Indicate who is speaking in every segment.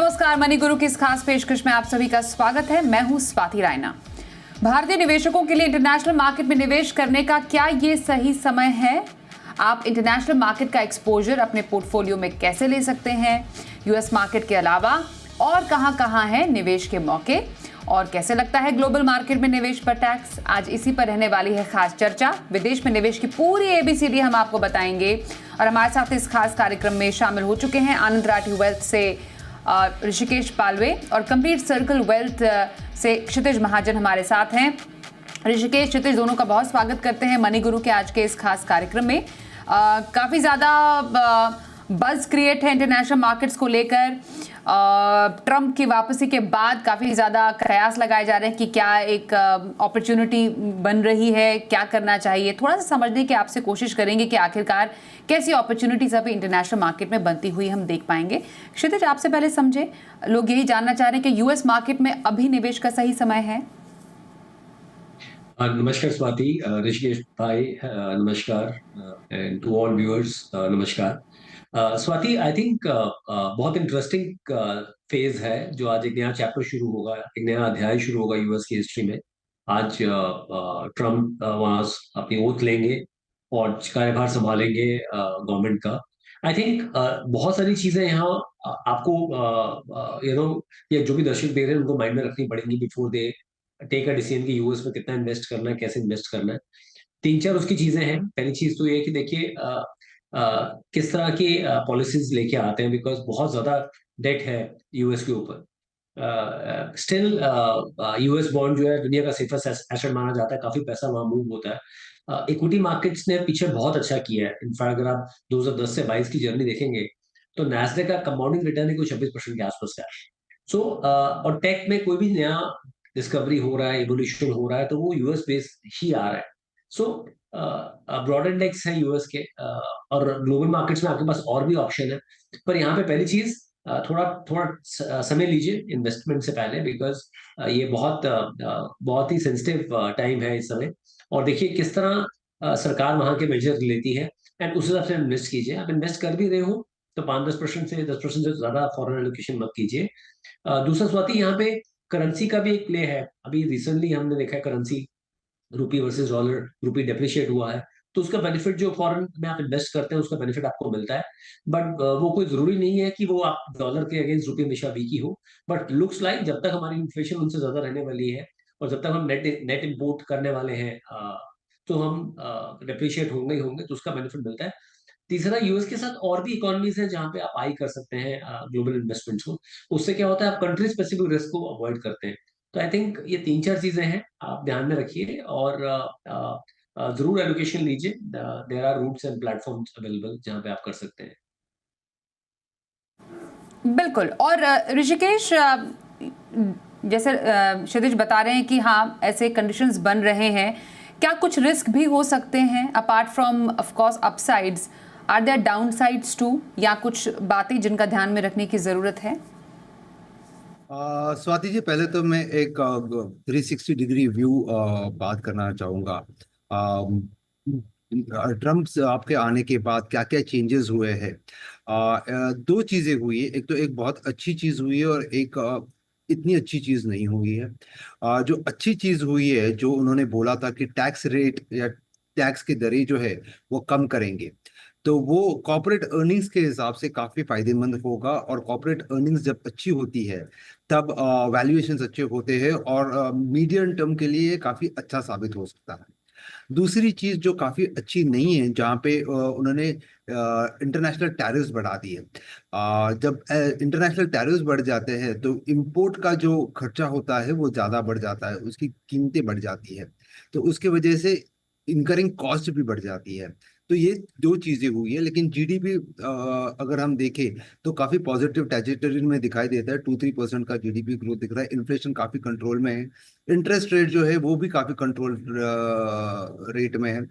Speaker 1: नमस्कार, मनी गुरु की इस खास पेशकश में आप सभी का स्वागत है। मैं हूं स्वाति रायना। भारतीय निवेशकों के लिए इंटरनेशनल मार्केट में निवेश करने का क्या ये सही समय है? आप इंटरनेशनल मार्केट का एक्सपोजर अपने पोर्टफोलियो में कैसे ले सकते हैं? यूएस मार्केट के अलावा और कहां है निवेश के मौके? और कैसे लगता है ग्लोबल मार्केट में निवेश पर टैक्स? आज इसी पर रहने वाली है खास चर्चा। विदेश में निवेश की पूरी एबीसीडी हम आपको बताएंगे। और हमारे साथ इस खास कार्यक्रम में शामिल हो चुके हैं आनंद राठी वेल्थ से ऋषिकेश पालवे और कंप्लीट सर्कल वेल्थ से क्षितिज महाजन हमारे साथ हैं। ऋषिकेश, क्षितिज दोनों का बहुत स्वागत करते हैं मनी गुरु के आज के इस खास कार्यक्रम में। काफ़ी ज़्यादा बज़ क्रिएट है इंटरनेशनल मार्केट्स को लेकर। ट्रंप की वापसी के बाद काफ़ी ज़्यादा कयास लगाए जा रहे हैं कि क्या एक अपॉर्चुनिटी बन रही है, क्या करना चाहिए। थोड़ा सा समझने की आपसे कोशिश करेंगे कि आखिरकार कैसी अपॉर्चुनिटीज़ अभी इंटरनेशनल मार्केट में बनती हुई हम देख पाएंगे। क्षितिज, आपसे पहले समझे, लोग यही जानना चाह रहे हैं कि यूएस मार्केट में अभी निवेश का सही समय है।
Speaker 2: नमस्कार स्वाति, ऋषिकेश भाई, नमस्कार, एंड टू ऑल व्यूअर्स नमस्कार। स्वाति, आई थिंक बहुत इंटरेस्टिंग फेज है जो आज एक नया चैप्टर शुरू होगा, एक नया अध्याय शुरू होगा यूएस की हिस्ट्री में। आज ट्रम्प वहाँ अपनी ओथ लेंगे और कार्यभार संभालेंगे गवर्नमेंट का। आई थिंक बहुत सारी चीजें यहाँ आपको ये जो भी दर्शक देख रहे हैं उनको माइंड में रखनी पड़ेंगी before they take a decision कि यूएस में कितना इन्वेस्ट करना है, कैसे इन्वेस्ट करना है। तीन चार उसकी चीजें हैं। पहली चीज तो ये है कि देखिए किस तरह की पॉलिसीज लेके आते हैं, बिकॉज बहुत ज्यादा डेट है यूएस के ऊपर। स्टिल यूएस बॉन्ड जो है दुनिया का सेफेस्ट एसेट माना जाता है, काफी पैसा वहां मूव होता है। इक्विटी मार्केट्स ने पीछे बहुत अच्छा किया है। इनफैक्ट अगर आप 2010 से 22 की जर्नी देखेंगे तो नैस्डैक का कंपाउंडिंग रिटर्न ही कुछ 26% के आसपास का है। और टेक में कोई भी नया डिस्कवरी हो रहा है, इवोल्यूशन हो रहा है, तो वो यूएस बेस्ड ही आ रहा है। सो ब्रॉड इंडेक्स है यूएस के, और ग्लोबल मार्केट्स में आपके पास और भी ऑप्शन है। पर यहाँ पे पहली चीज, थोड़ा थोड़ा समय लीजिए इन्वेस्टमेंट से पहले, बिकॉज ये बहुत ही सेंसिटिव टाइम है इस समय। और देखिए किस तरह सरकार वहां के मेजर लेती है, एंड उस हिसाब से इन्वेस्ट कीजिए। आप इन्वेस्ट कर भी रहे हो तो 5-10% से 10% से ज्यादा फॉरेन एलोकेशन मत कीजिए। दूसरा स्वाति, यहाँ पे करेंसी का भी एक प्ले है। अभी रिसेंटली हमने देखा है करेंसी रुपी वर्सेस डॉलर, रुपी डेप्रिशिएट हुआ है, तो उसका बेनिफिट जो फॉरेन में आप इन्वेस्ट करते हैं उसका बेनिफिट आपको मिलता है। बट वो कोई जरूरी नहीं है कि वो आप डॉलर के अगेंस्ट रुपये हमेशा वीक ही हो। बट लुक्स लाइक जब तक हमारी इन्फ्लेशन उनसे ज्यादा रहने वाली है और जब तक हम नेट नेट इम्पोर्ट करने वाले हैं, तो हम डेप्रिशिएट होंगे ही होंगे, तो उसका बेनिफिट मिलता है। तीसरा, यूएस के साथ और भी इकोनॉमीज हैं जहां पे आप आई कर सकते हैं ग्लोबल इन्वेस्टमेंट्स को। उससे क्या होता है, आप कंट्री स्पेसिफिक रिस्क को अवॉइड करते हैं। तो आई थिंक ये तीन चार चीजें हैं, आप ध्यान में रखिए और जरूर एलोकेशन लीजिए। There are routes and platforms available जहां पे आप कर सकते हैं।
Speaker 1: बिल्कुल। और ऋषिकेश, जैसे क्षितिज बता रहे हैं कि हाँ ऐसे कंडीशंस बन रहे हैं, क्या कुछ रिस्क भी हो सकते हैं apart from of course upsides? Are there downsides too, या कुछ बातें जिनका ध्यान में रखने की जरूरत है?
Speaker 3: स्वाति जी, पहले तो मैं एक 360 डिग्री व्यू बात करना चाहूँगा। ट्रम्प आपके आने के बाद क्या क्या चेंजेस हुए हैं। दो चीज़ें हुई है। एक तो एक बहुत अच्छी चीज़ हुई है और एक इतनी अच्छी चीज़ नहीं हुई है। जो अच्छी चीज़ हुई है, जो उन्होंने बोला था कि टैक्स रेट या टैक्स की दरें जो है वो कम करेंगे, तो वो कॉर्पोरेट अर्निंग्स के हिसाब से काफ़ी फायदेमंद होगा। और कॉर्पोरेट अर्निंग्स जब अच्छी होती है तब वैल्यूएशंस अच्छे होते हैं और मीडियम टर्म के लिए काफ़ी अच्छा साबित हो सकता है। दूसरी चीज जो काफी अच्छी नहीं है, जहाँ पे उन्होंने इंटरनेशनल टैरिफ्स बढ़ा दिए। जब इंटरनेशनल टैरिफ्स बढ़ जाते हैं तो इंपोर्ट का जो खर्चा होता है वो ज्यादा बढ़ जाता है, उसकी कीमतें बढ़ जाती है, तो उसके वजह से इनकरिंग कॉस्ट भी बढ़ जाती है। तो ये दो चीजें हुई है। लेकिन जीडीपी अगर हम देखें तो काफी पॉजिटिव ट्रेजेक्टरी में दिखाई देता है। 2-3% का जीडीपी ग्रोथ दिख रहा है। इन्फ्लेशन काफी कंट्रोल में है। इंटरेस्ट रेट जो है वो भी काफी कंट्रोल रेट में है।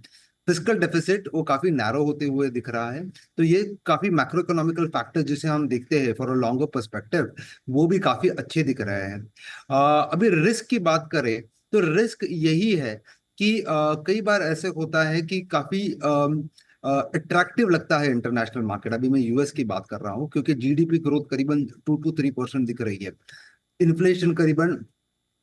Speaker 3: फिस्कल डेफिसिट वो काफी नैरो होते हुए दिख रहा है। तो ये काफी मैक्रो इकोनॉमिकल फैक्टर जिसे हम देखते हैं फॉर अ लॉन्गर पर्सपेक्टिव, वो भी काफी अच्छे दिख रहे हैं। अभी रिस्क की बात करें तो रिस्क यही है कि कई बार ऐसे होता है कि काफी अट्रैक्टिव लगता है इंटरनेशनल मार्केट। अभी मैं यूएस की बात कर रहा हूँ, क्योंकि जीडीपी ग्रोथ करीबन 2 to 3% दिख रही है, इन्फ्लेशन करीबन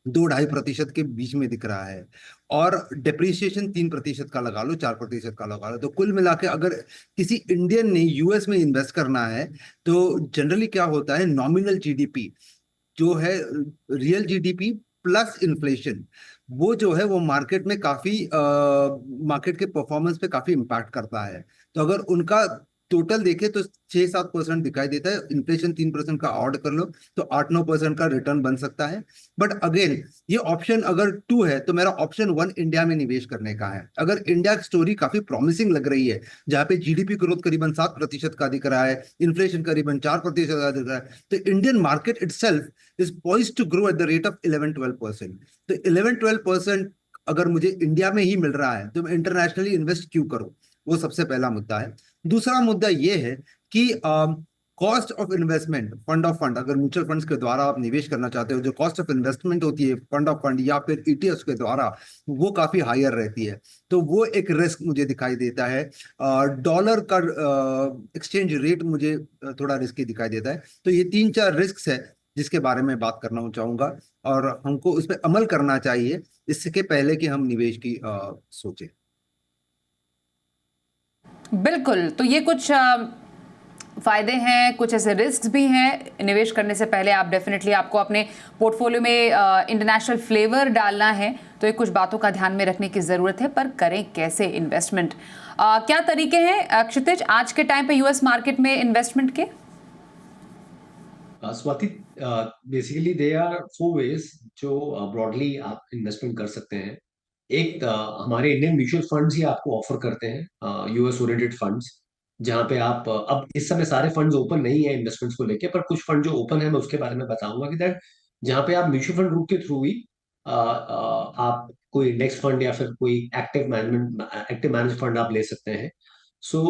Speaker 3: 2-2.5% के बीच में दिख रहा है, और डेप्रिसिएशन 3% का लगा लो, 4% का लगा लो। तो कुल मिला के अगर किसी इंडियन ने यूएस में इन्वेस्ट करना है, तो जनरली क्या होता है, नॉमिनल जीडीपी जो है, रियल जीडीपी प्लस इन्फ्लेशन, वो जो है वो मार्केट में काफी मार्केट के परफॉर्मेंस पे काफी इम्पैक्ट करता है। तो अगर उनका टोटल देखे तो 6-7% दिखाई देता है, इन्फ्लेशन 3% का ऐड कर लो तो 8-9% का रिटर्न बन सकता है। बट अगेन, ये ऑप्शन अगर 2 है तो मेरा ऑप्शन 1 इंडिया में निवेश करने का है। अगर इंडिया की स्टोरी काफी प्रॉमिसिंग लग रही है, जहाँ पे जीडीपी ग्रोथ करीबन 7% का दिख रहा है, इन्फ्लेशन करीबन 4% का दिख रहा है, तो Indian market itself is poised to grow at the rate of 11-12%। तो 11-12% अगर मुझे इंडिया में ही मिल रहा है तो मैं इंटरनेशनली इन्वेस्ट क्यों करूं? वो सबसे पहला मुद्दा है। दूसरा मुद्दा ये है कि cost of investment, fund of fund, अगर म्यूचुअल फंड्स के द्वारा आप निवेश करना चाहते हो, जो कॉस्ट ऑफ इन्वेस्टमेंट होती है फंड ऑफ फंड या फिर ईटीएफ के द्वारा, वो काफी हायर रहती है। तो वो एक रिस्क मुझे दिखाई देता है। डॉलर का एक्सचेंज रेट मुझे थोड़ा रिस्की दिखाई देता है। तो ये 3-4 रिस्क है जिसके बारे में बात करना चाहूंगा, और हमको उस पर अमल करना चाहिए इसके पहले कि हम निवेश की सोचें।
Speaker 1: बिल्कुल, तो ये कुछ फायदे हैं, कुछ ऐसे रिस्क भी हैं। निवेश करने से पहले आप डेफिनेटली, आपको अपने पोर्टफोलियो में इंटरनेशनल फ्लेवर डालना है, तो ये कुछ बातों का ध्यान में रखने की ज़रूरत है। पर करें कैसे इन्वेस्टमेंट? क्या तरीके हैं क्षितिज आज के टाइम पे यूएस मार्केट में इन्वेस्टमेंट के?
Speaker 2: Swati, basically they are 4 ways जो ब्रॉडली आप इन्वेस्टमेंट कर सकते हैं। एक, हमारे इंडियन म्यूचुअल फंड्स ही आपको ऑफर करते हैं यूएस ओरिएंटेड फंड्स, जहां पे आप अब इस समय सारे फंड्स ओपन नहीं है इन्वेस्टमेंट्स को लेके, पर कुछ फंड जो ओपन है मैं उसके बारे में बताऊंगा कि दैट जहां पे आप म्यूचुअल फंड रूट के थ्रू ही आप कोई इंडेक्स फंड या फिर कोई एक्टिव मैनेज फंड आप ले सकते हैं। सो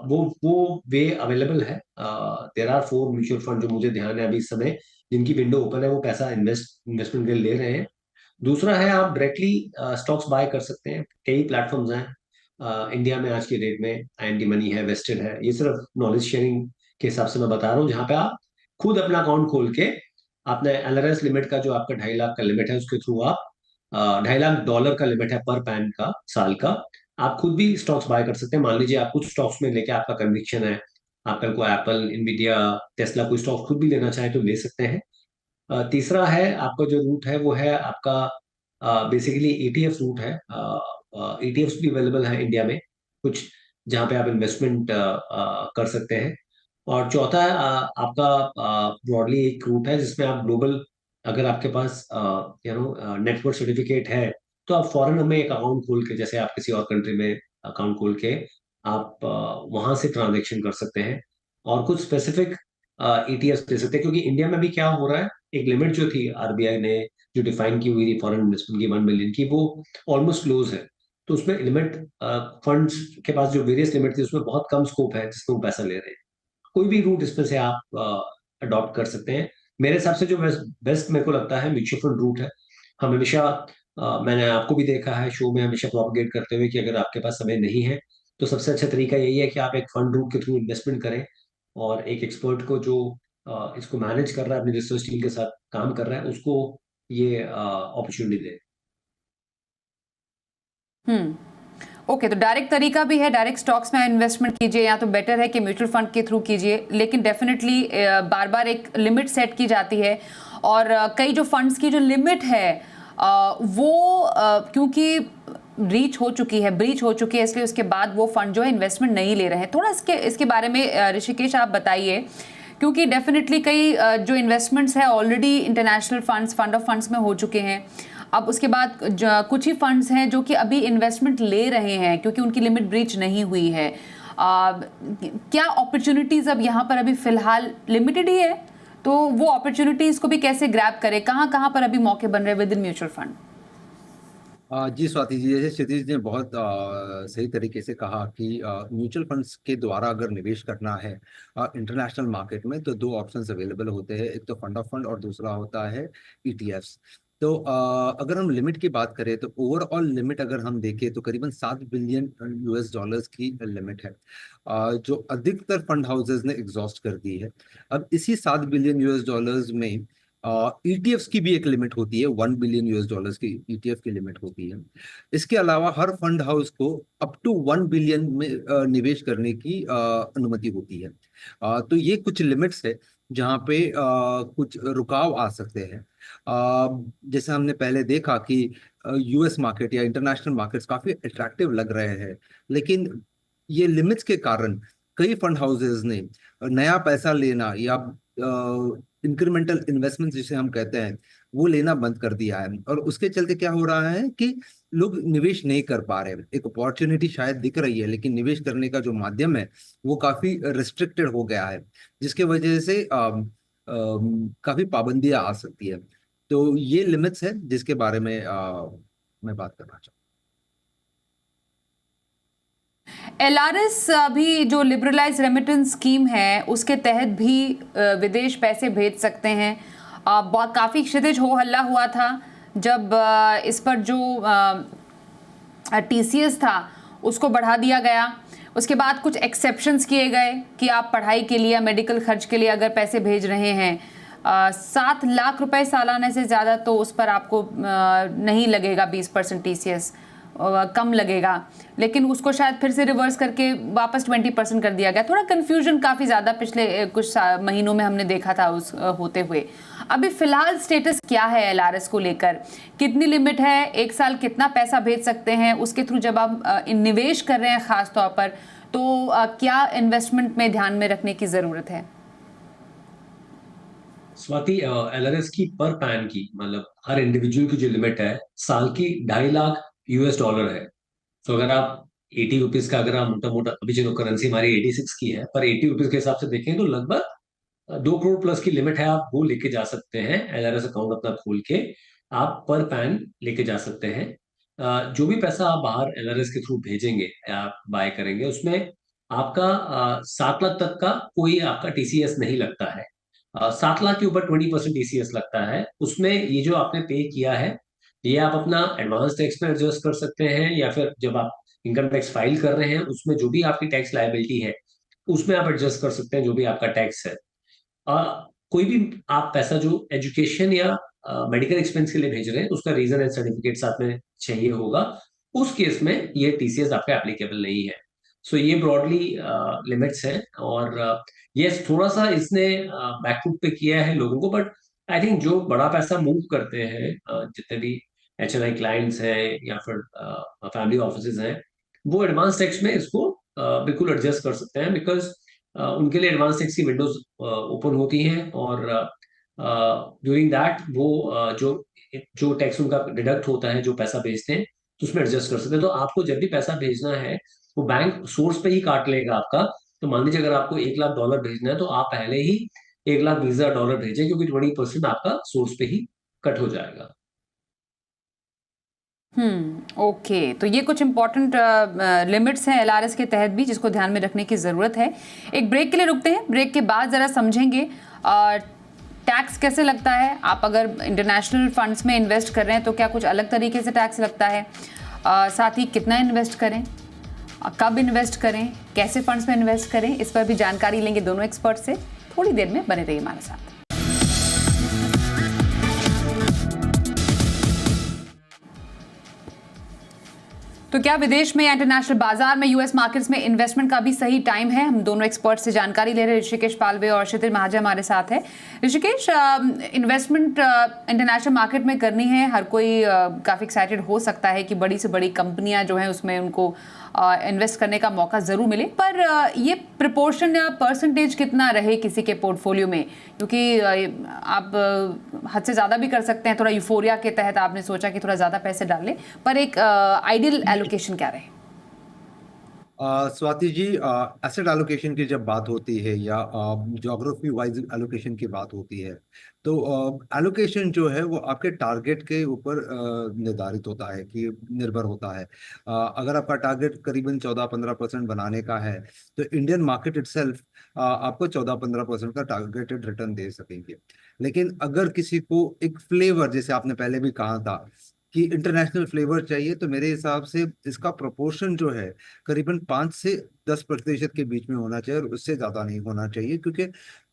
Speaker 2: वो वे अवेलेबल है। देर आर 4 म्यूचुअल फंड जो मुझे ध्यान है अभी इस समय, जिनकी विंडो ओपन है, वो पैसा इन्वेस्टमेंट के लिए ले रहे हैं। दूसरा है, आप डायरेक्टली स्टॉक्स बाय कर सकते हैं। कई प्लेटफॉर्म्स हैं इंडिया में आज की डेट में, IND मनी है, वेस्टेड है। ये सिर्फ नॉलेज शेयरिंग के हिसाब से मैं बता रहा हूँ, जहाँ पे आप खुद अपना अकाउंट खोल के अपने LRS लिमिट का, जो आपका 2.5 लाख का लिमिट है, उसके थ्रू आप $2.5 लाख का लिमिट है पर पैन का, साल का, आप खुद भी स्टॉक्स बाय कर सकते हैं। मान लीजिए आप कुछ स्टॉक्स में लेके आपका कन्विक्शन है, आप कल को एप्पल, इनवीडिया, टेस्ला कोई स्टॉक खुद भी लेना चाहे तो ले सकते हैं। तीसरा है, आपका जो रूट है वो है आपका बेसिकली ETF रूट है। ETFs भी अवेलेबल है इंडिया में कुछ, जहाँ पे आप इन्वेस्टमेंट कर सकते हैं। और चौथा है आपका ब्रॉडली एक रूट है जिसमें आप ग्लोबल, अगर आपके पास नेटवर्क सर्टिफिकेट है, तो आप फॉरेन में एक अकाउंट खोल के, जैसे आप किसी और कंट्री में अकाउंट खोल के आप वहां से ट्रांजेक्शन कर सकते हैं और कुछ स्पेसिफिक ETFs ले सकते हैं। क्योंकि इंडिया में भी क्या हो रहा है, एक लिमिट जो थी RBI ने जो डिफाइन की हुई थी फॉरेन इन्वेस्टमेंट की 1 बिलियन की, वो ऑलमोस्ट क्लोज है। तो उसमें लिमिट, फंड्स के पास जो वेरियस लिमिट थी, उसमें बहुत कम स्कोप है जिसमें वो पैसा ले रहे हैं। कोई भी रूट इसमें से आप अडॉप्ट कर सकते हैं। मेरे हिसाब से जो बेस्ट मेरे को लगता है म्यूचुअल फंड रूट है। हम हमेशा, मैंने आपको भी देखा है शो में हमेशा प्रोपगेट करते हुए कि अगर आपके पास समय नहीं है तो सबसे अच्छा तरीका यही है कि आप एक फंड रूट के थ्रू इन्वेस्टमेंट करें और एक एक्सपर्ट को जो इसको मैनेज कर रहा है, अपनी रिसर्च टीम के साथ काम कर रहा है, उसको ये अपॉर्चुनिटी दे।
Speaker 1: ओके, तो डायरेक्ट तरीका भी है, डायरेक्ट स्टॉक्स में इन्वेस्टमेंट कीजिए, या तो बेटर है कि म्यूचुअल फंड के थ्रू कीजिए। लेकिन डेफिनेटली बार बार एक लिमिट सेट की जाती है, और कई जो फंड्स की जो लिमिट है वो क्योंकि ब्रीच हो चुकी है, इसलिए उसके बाद वो फंड जो है इन्वेस्टमेंट नहीं ले रहे हैं। थोड़ा इसके बारे में ऋषिकेश आप बताइए, क्योंकि डेफिनेटली कई जो इन्वेस्टमेंट्स है already international funds, fund of funds में हो चुके हैं। अब उसके बाद कुछ ही फंड्स हैं जो कि अभी इन्वेस्टमेंट ले रहे हैं क्योंकि उनकी लिमिट ब्रीच नहीं हुई है। क्या अपॉर्चुनिटीज़ अब यहाँ पर अभी फिलहाल लिमिटेड ही है, तो वो अपॉर्चुनिटीज़ को भी कैसे ग्रैब करें? कहाँ पर अभी मौके बन रहे हैं विद इन म्यूचुअल फंड?
Speaker 3: जी स्वाति जी, जैसे क्षितिज ने बहुत सही तरीके से कहा कि म्यूचुअल फंड्स के द्वारा अगर निवेश करना है इंटरनेशनल मार्केट में, तो 2 ऑप्शंस अवेलेबल होते हैं। एक तो फंड ऑफ फंड और दूसरा होता है ETFs। तो अगर हम लिमिट की बात करें तो ओवरऑल लिमिट अगर हम देखें तो करीबन $7 बिलियन की लिमिट है, जो अधिकतर फंड हाउसेज ने एग्जॉस्ट कर दी है। अब इसी $7 बिलियन में ईटीएफ्स की भी एक लिमिट होती है, $1 बिलियन की ईटीएफ की लिमिट होती है। इसके अलावा हर फंड हाउस को अप टू 1 बिलियन में निवेश करने की अनुमति होती है। तो ये कुछ लिमिट्स है जहाँ पे कुछ रुकाव आ सकते हैं। जैसे हमने पहले देखा कि यूएस मार्केट या इंटरनेशनल मार्केट्स काफी अट्रैक्टिव लग रहे हैं, लेकिन ये लिमिट्स के कारण कई फंड हाउसेज ने नया पैसा लेना या इंक्रीमेंटल इन्वेस्टमेंट जिसे हम कहते हैं वो लेना बंद कर दिया है, और उसके चलते क्या हो रहा है कि लोग निवेश नहीं कर पा रहे हैं। एक अपॉर्चुनिटी शायद दिख रही है, लेकिन निवेश करने का जो माध्यम है वो काफी रिस्ट्रिक्टेड हो गया है, जिसके वजह से काफी पाबंदियां आ सकती है। तो ये लिमिट्स है जिसके बारे में मैं बात करना चाहूँ।
Speaker 1: एलआरएस अभी जो लिबरलाइज रेमिटेंस स्कीम है उसके तहत भी विदेश पैसे भेज सकते हैं। बहुत काफ़ी क्षितिज हो हल्ला हुआ था जब इस पर जो टीसीएस था उसको बढ़ा दिया गया। उसके बाद कुछ एक्सेप्शंस किए गए कि आप पढ़ाई के लिए या मेडिकल खर्च के लिए अगर पैसे भेज रहे हैं 7 लाख रुपए सालाने से ज़्यादा तो उस पर आपको नहीं लगेगा 20% टीसीएस, कम लगेगा। लेकिन उसको शायद फिर से रिवर्स करके वापस 20% कर दिया गया। थोड़ा कंफ्यूजन काफ़ी ज़्यादा पिछले कुछ महीनों में हमने देखा था उस होते हुए। अभी फिलहाल स्टेटस क्या है एलआरएस को लेकर? कितनी लिमिट है, एक साल कितना पैसा भेज सकते हैं उसके थ्रू जब आप निवेश कर रहे हैं ख़ास तौर पर, तो क्या इन्वेस्टमेंट में ध्यान में रखने की ज़रूरत है?
Speaker 2: स्वाति, एलआरएस की पर पैन की मतलब हर इंडिविजुअल की जो लिमिट है साल की $2.5 लाख है। तो अगर आप 80 रुपीज का, अगर आप मोटा मोटा अभी चलो करेंसी हमारी 86 की है, पर 80 रुपीज के हिसाब से देखें तो लगभग 2 करोड़ प्लस की लिमिट है। आप वो लेके जा सकते हैं, एलआरएस अकाउंट अपना खोल के आप पर पैन लेके जा सकते हैं। जो भी पैसा आप बाहर एलआरएस के थ्रू भेजेंगे, आप बाय करेंगे, उसमें आपका 7 लाख तक का कोई आपका टीसीएस नहीं लगता है। 7 लाख के ऊपर 20% टीसीएस लगता है। उसमें ये जो आपने पे किया है ये आप अपना एडवांस टैक्स में एडजस्ट कर सकते हैं, या फिर जब आप इनकम टैक्स फाइल कर रहे हैं उसमें जो भी आपकी टैक्स लायबिलिटी है उसमें आप एडजस्ट कर सकते हैं जो भी आपका टैक्स है। कोई भी आप पैसा जो एजुकेशन या मेडिकल एक्सपेंस के लिए भेज रहे हैं उसका रीजन एंड सर्टिफिकेट साथ में चाहिए होगा, उस केस में ये टीसीएस आपका एप्लीकेबल नहीं है। सो ये ब्रॉडली लिमिट्स हैं, और ये थोड़ा सा इसने बैकफुट पे किया है लोगों को, बट आई थिंक जो बड़ा पैसा मूव करते हैं, जितने भी एचएनआई क्लाइंट्स हैं या फिर फैमिली ऑफिसेज हैं, वो एडवांस टैक्स में इसको बिल्कुल एडजस्ट कर सकते हैं, बिकॉज उनके लिए एडवांस टैक्स की विंडोज ओपन होती हैं, और ड्यूरिंग दैट वो जो जो टैक्स उनका डिडक्ट होता है जो पैसा भेजते हैं तो उसमें एडजस्ट कर सकते हैं। तो आपको जब भी पैसा भेजना है वो बैंक सोर्स पे ही काट लेगा आपका। तो मान लीजिए अगर आपको $1 लाख भेजना है तो आप पहले ही $1,20,000 भेजें, क्योंकि 20% आपका सोर्स पे ही कट हो जाएगा।
Speaker 1: ओके, तो ये कुछ इंपॉर्टेंट लिमिट्स हैं एलआरएस के तहत भी जिसको ध्यान में रखने की ज़रूरत है। एक ब्रेक के लिए रुकते हैं, ब्रेक के बाद ज़रा समझेंगे टैक्स कैसे लगता है। आप अगर इंटरनेशनल फंड्स में इन्वेस्ट कर रहे हैं तो क्या कुछ अलग तरीके से टैक्स लगता है, साथ ही कितना इन्वेस्ट करें, कब इन्वेस्ट करें, कैसे फंड्स में इन्वेस्ट करें, इस पर भी जानकारी लेंगे दोनों एक्सपर्ट से। थोड़ी देर में बने रहिए हमारे साथ। तो क्या विदेश में या इंटरनेशनल बाजार में यूएस मार्केट्स में इन्वेस्टमेंट का भी सही टाइम है? हम दोनों एक्सपर्ट से जानकारी ले रहे हैं। ऋषिकेश पालवे और क्षितिज महाजन हमारे साथ है। ऋषिकेश, इन्वेस्टमेंट इंटरनेशनल मार्केट में करनी है, हर कोई काफ़ी एक्साइटेड हो सकता है कि बड़ी से बड़ी कंपनियां जो हैं उसमें उनको इन्वेस्ट करने का मौका ज़रूर मिले, पर ये प्रिपोर्शन या परसेंटेज कितना रहे किसी के पोर्टफोलियो में? क्योंकि आप हद से ज़्यादा भी कर सकते हैं। थोड़ा यूफोरिया के तहत आपने सोचा कि थोड़ा ज़्यादा पैसे डाल लें, पर एक आइडियल एलोकेशन क्या रहे?
Speaker 3: स्वाति जी, एसेट एलोकेशन की जब बात होती है या ज्योग्राफी वाइज एलोकेशन की बात होती है, तो एलोकेशन जो है वो आपके टारगेट के ऊपर निर्धारित होता है कि निर्भर होता है। अगर आपका टारगेट करीबन 14-15% बनाने का है, तो इंडियन मार्केट इटसेल्फ आपको 14-15% का टारगेटेड रिटर्न दे सकेंगे। लेकिन अगर किसी को एक फ्लेवर, जैसे आपने पहले भी कहा था कि इंटरनेशनल फ्लेवर चाहिए, तो मेरे हिसाब से इसका प्रोपोर्शन जो है करीबन 5 से 10% के बीच में होना चाहिए, और उससे ज्यादा नहीं होना चाहिए, क्योंकि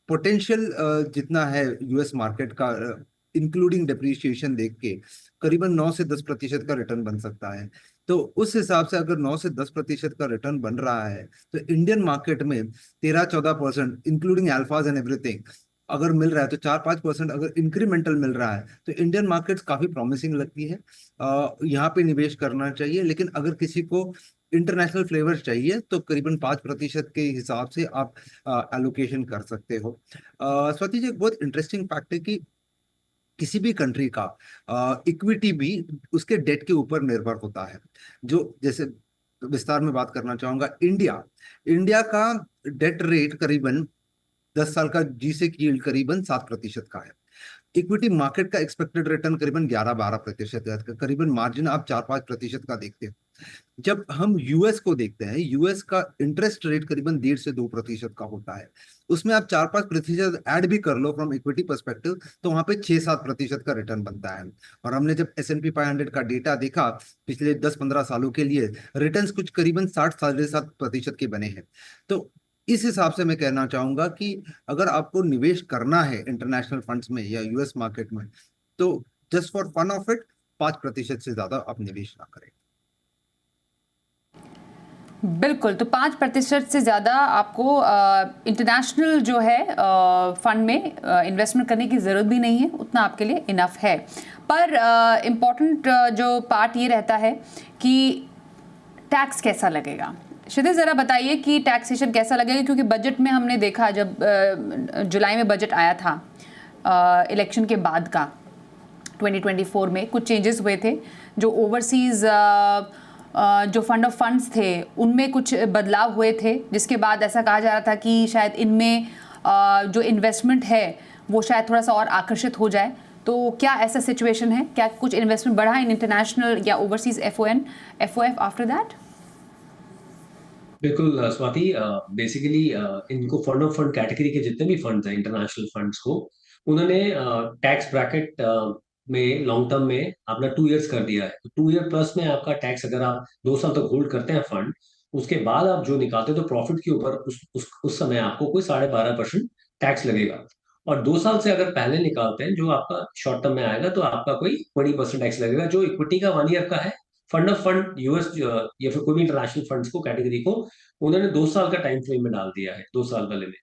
Speaker 3: पोटेंशियल जितना है यूएस मार्केट का, इंक्लूडिंग डिप्रिशिएशन देख के, करीबन 9 से 10% का रिटर्न बन सकता है। तो उस हिसाब से अगर 9 से 10% का रिटर्न बन रहा है, तो इंडियन मार्केट में 13-14% इंक्लूडिंग अल्फाज एंड एवरीथिंग अगर मिल रहा है, तो 4-5% अगर इंक्रीमेंटल मिल रहा है, तो इंडियन मार्केट्स काफी प्रॉमिसिंग लगती है। यहाँ पे निवेश करना चाहिए। लेकिन अगर किसी को इंटरनेशनल फ्लेवर चाहिए, तो करीबन 5% के हिसाब से आप एलोकेशन कर सकते हो। स्वाति जी, एक बहुत इंटरेस्टिंग फैक्ट है कि किसी भी कंट्री का इक्विटी भी उसके डेट के ऊपर निर्भर होता है। जो जैसे विस्तार में बात करना चाहूंगा, इंडिया इंडिया का डेट रेट करीबन 10 साल का जी से यील्ड करीबन 7% का है। इक्विटी मार्केट का एक्सपेक्टेड रिटर्न करीबन 11-12% है। करीबन मार्जिन आप 4-5% का देखते हो। जब हम यूएस को देखते हैं, यूएस का इंटरेस्ट रेट करीबन 1.5 से 2% का होता है। उसमें आप 4-5% ऐड भी कर लो फ्रॉम इक्विटी परस्पेक्टिव, तो वहां पे 6-7% का रिटर्न बनता है। और हमने जब S&P 500 का डेटा देखा पिछले 10-15 सालों के लिए, रिटर्न्स कुछ करीबन 60-7.5% के बने हैं। तो इस हिसाब से मैं कहना चाहूंगा कि अगर आपको निवेश करना है इंटरनेशनल फंड्स में या यूएस मार्केट में, तो just for fun of it 5% से ज्यादा आप निवेश ना करें।
Speaker 1: बिल्कुल, तो 5% से ज़्यादा आपको इंटरनेशनल जो है फंड में इन्वेस्टमेंट करने की ज़रूरत भी नहीं है, उतना आपके लिए इनफ है। पर इम्पॉर्टेंट जो पार्ट ये रहता है कि टैक्स कैसा लगेगा। क्षितिज, ज़रा बताइए कि टैक्सेशन कैसा लगेगा, क्योंकि बजट में हमने देखा जब जुलाई में बजट आया था इलेक्शन के बाद का 2024 में कुछ चेंजेस हुए थे। जो ओवरसीज़ जो फंड ऑफ फंड्स थे उनमें कुछ बदलाव हुए थे, जिसके बाद ऐसा कहा जा रहा था कि शायद इनमें जो इन्वेस्टमेंट है वो शायद थोड़ा सा और आकर्षित हो जाए। तो क्या ऐसा सिचुएशन है? क्या कुछ इन्वेस्टमेंट बढ़ा इन इंटरनेशनल या ओवरसीज एफओएफ आफ्टर दैट?
Speaker 2: बिल्कुल स्वाति, बेसिकली इनको फंड ऑफ फंड कैटेगरी के जितने भी फंड्स हैं इंटरनेशनल फंड्स को, उन्होंने टैक्स ब्रैकेट में लॉन्ग टर्म में अपना 2 इयर्स कर दिया है। तो 2 ईयर प्लस में आपका टैक्स, अगर आप 2 साल तक होल्ड करते हैं फंड, उसके बाद आप जो निकालते हैं तो प्रॉफिट के ऊपर उस समय आपको कोई 12.5% टैक्स लगेगा। और 2 साल से अगर पहले निकालते हैं, जो आपका शॉर्ट टर्म में आएगा, तो आपका कोई 20% टैक्स लगेगा। जो इक्विटी का 1 ईयर का है, फंड ऑफ फंड यूएस या फिर कोई भी इंटरनेशनल फंड्स को कैटेगरी को उन्होंने 2 साल का टाइम फ्रेम में डाल दिया है, 2 साल वाले में।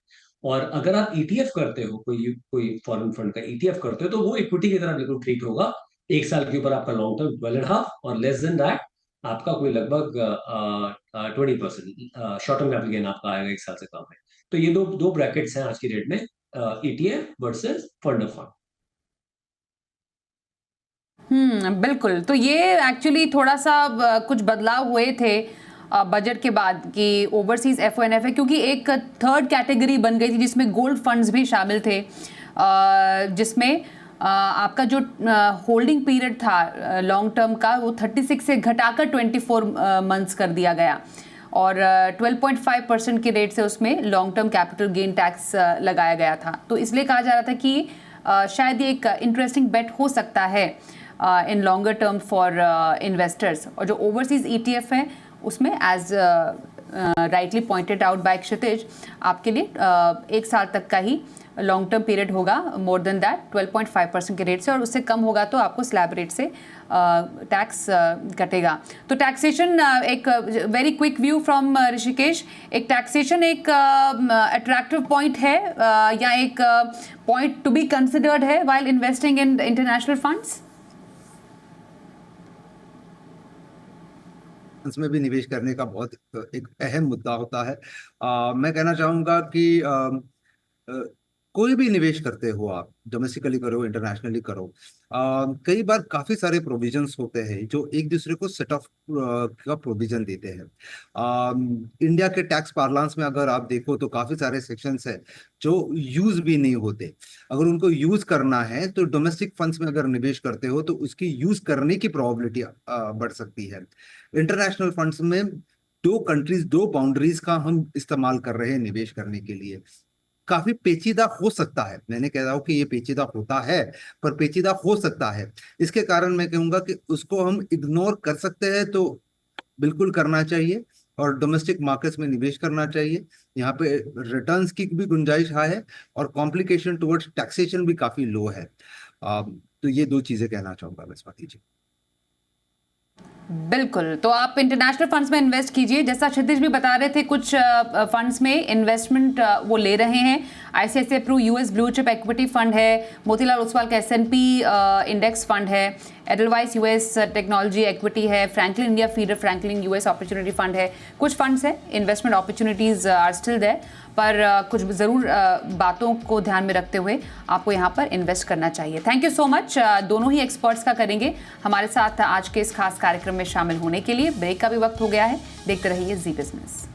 Speaker 2: और अगर आप ईटीएफ करते हो, कोई कोई फॉरेन फंड का ईटीएफ करते हो, तो वो इक्विटी की तरह बिल्कुल ट्रीट होगा। 1 साल के ऊपर आपका लॉन्ग टर्म 12.5, और लेस देन दैट आपका कोई लगभग 20% शॉर्ट टर्म कैपिटल गेन आपका आएगा 1 साल से कम है। तो ये दो दो ब्रैकेट्स हैं आज की डेट में, ETF versus fund of fund.
Speaker 1: बिल्कुल। तो ये एक्चुअली थोड़ा सा कुछ बदलाव हुए थे बजट के बाद कि ओवरसीज एफओएनएफ है, क्योंकि एक थर्ड कैटेगरी बन गई थी जिसमें गोल्ड फंड्स भी शामिल थे, जिसमें आपका जो होल्डिंग पीरियड था लॉन्ग टर्म का वो 36 से घटाकर 24 मंथ्स कर दिया गया, और 12.5% के रेट से उसमें long term capital gain tax लगाया गया था। तो इसलिए कहा जा रहा था कि शायद ये एक इंटरेस्टिंग बेट हो सकता है in longer term for investors. और जो ओवरसीज ईटीएफ है उसमें as rightly pointed out by Kshitij, आपके लिए 1 साल तक का ही लॉन्ग टर्म पीरियड होगा, मोर देन दैट 12.5% के रेट से, और उससे कम होगा तो आपको स्लैब रेट से टैक्स कटेगा। तो टैक्सेशन, एक very quick view from Rishikesh, एक टैक्सेशन एक अट्रैक्टिव पॉइंट है या एक पॉइंट टू बी कंसिडर्ड है while investing in international funds?
Speaker 3: में भी निवेश करने का बहुत एक अहम मुद्दा होता है। मैं कहना चाहूंगा कि कोई भी निवेश करते हो आप, डोमेस्टिकली करो इंटरनेशनली करो, कई बार काफी सारे प्रोविजंस होते हैं जो एक दूसरे को सेट ऑफ का प्रोविजन देते हैं। इंडिया के टैक्स पार्लांस में अगर आप देखो तो काफी सारे सेक्शंस है जो यूज भी नहीं होते। अगर उनको यूज करना है तो डोमेस्टिक फंड्स में अगर निवेश करते हो तो उसकी यूज करने की प्रोबेबिलिटी बढ़ सकती है। इंटरनेशनल फंड्स में दो कंट्रीज, दो बाउंड्रीज का हम इस्तेमाल कर रहे हैं निवेश करने के लिए। काफी पेचीदा हो सकता है, मैंने कह रहा हूं कि ये पेचीदा होता है, पर पेचीदा हो सकता है। इसके कारण मैं कहूंगा कि उसको हम इग्नोर कर सकते हैं तो बिल्कुल करना चाहिए, और डोमेस्टिक मार्केट्स में निवेश करना चाहिए। यहाँ पे रिटर्न्स की भी गुंजाइश है और कॉम्प्लिकेशन टुवर्ड्स टैक्सेशन भी काफी लो है। तो ये दो चीजें कहना चाहूंगा मैं, स्वाति जी।
Speaker 1: बिल्कुल, तो आप इंटरनेशनल फंड्स में इन्वेस्ट कीजिए। जैसा क्षितिज भी बता रहे थे, कुछ फंड्स में इन्वेस्टमेंट वो ले रहे हैं। ICICI Pru US blue chip equity fund है, मोतीलाल ओसवाल का एसएनपी इंडेक्स फंड है, एडलवाइस यूएस टेक्नोलॉजी इक्विटी है, Franklin India feeder Franklin US opportunity fund है। कुछ फंड्स हैं, investment opportunities are still there, पर कुछ ज़रूर बातों को ध्यान में रखते हुए आपको यहाँ पर इन्वेस्ट करना चाहिए। थैंक यू सो मच दोनों ही एक्सपर्ट्स का करेंगे हमारे साथ आज के इस खास कार्यक्रम में शामिल होने के लिए। ब्रेक का भी वक्त हो गया है, देखते रहिए जी बिजनेस।